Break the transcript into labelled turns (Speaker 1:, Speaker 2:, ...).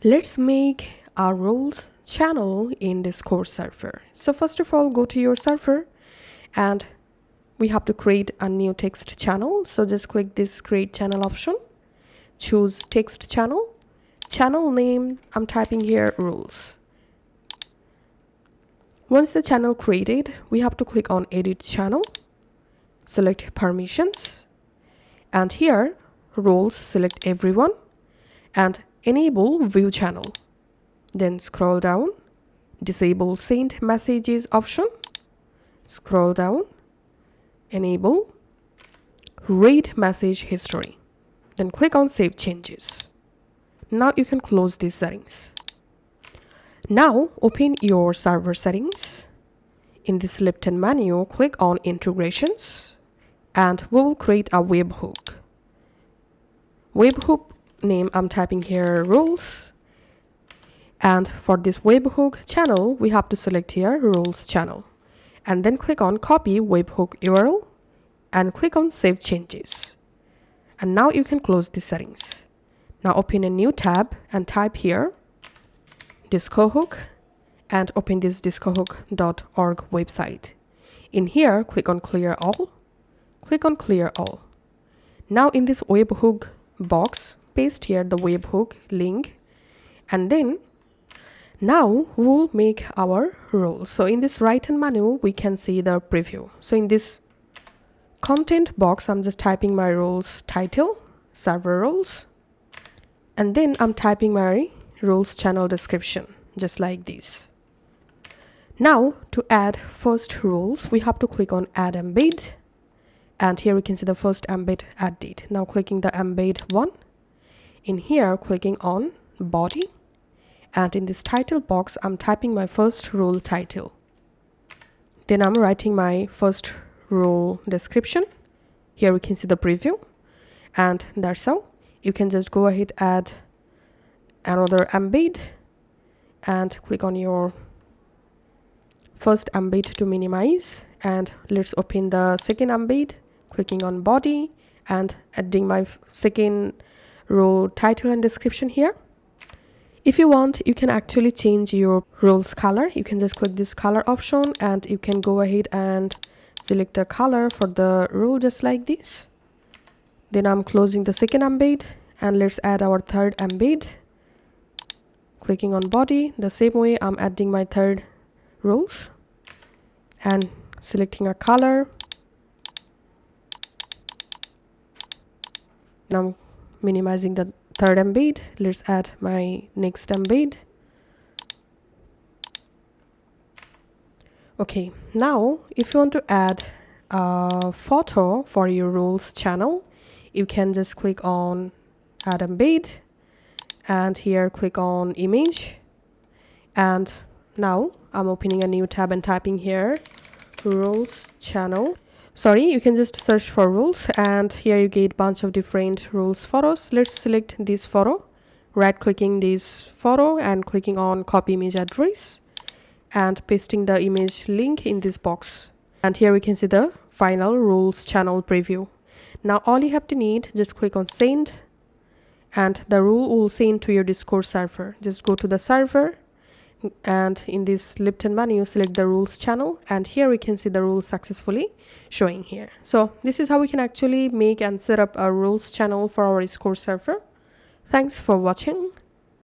Speaker 1: Let's make our rules channel in Discord server. So first of all, go to your server and we have to create a new text channel. So just click this create channel option, choose text channel, channel name, I'm typing here rules. Once the channel created, we have to click on edit channel, select permissions, and here roles, select everyone and enable view channel. Then scroll down, disable send messages option, scroll down, enable read message history, then click on save changes. Now you can close these settings. Now open your server settings. In this left-hand menu, click on integrations and we will create a webhook. Webhook name, I'm typing here rules. And for this webhook channel, we have to select here rules channel and then click on copy webhook URL and click on save changes. And now you can close the settings. Now open a new tab and type here DiscoHook and open this discohook.org website. In here, click on clear all. Click on clear all. Now in this webhook box, paste here the webhook link and then now we'll make our role. So in this right hand menu, we can see the preview. So in this content box, I'm just typing my roles title, server roles, and then I'm typing my roles channel description, just like this. Now to add first roles, we have to click on add embed. And here we can see the first embed added. Now clicking the embed one. In here, clicking on body. And in this title box, I'm typing my first role title. Then I'm writing my first role description. Here we can see the preview. And that's how. You can just go ahead, add another embed and click on your first embed to minimize. And let's open the second embed, clicking on body and adding my second role title and description here. If you want, you can actually change your roles color. You can just click this color option and you can go ahead and select a color for the role just like this. Then I'm closing the second embed and let's add our third embed. Clicking on body, the same way I'm adding my third roles and selecting a color. Now I'm minimizing the third embed. Let's add my next embed. Okay, now if you want to add a photo for your roles channel, you can just click on add embed and here click on image. And now I'm opening a new tab and typing here roles channel. Sorry, you can just search for rules and here you get bunch of different rules photos. Let's select this photo, right clicking this photo and clicking on copy image address and pasting the image link in this box. And here we can see the final rules channel preview. Now all you have to need, just click on send and the rule will send to your Discord server. Just go to the server and in this left-hand menu, select the rules channel and here we can see the rules successfully showing here. So this is how we can actually make and set up a rules channel for our Discord server. Thanks for watching.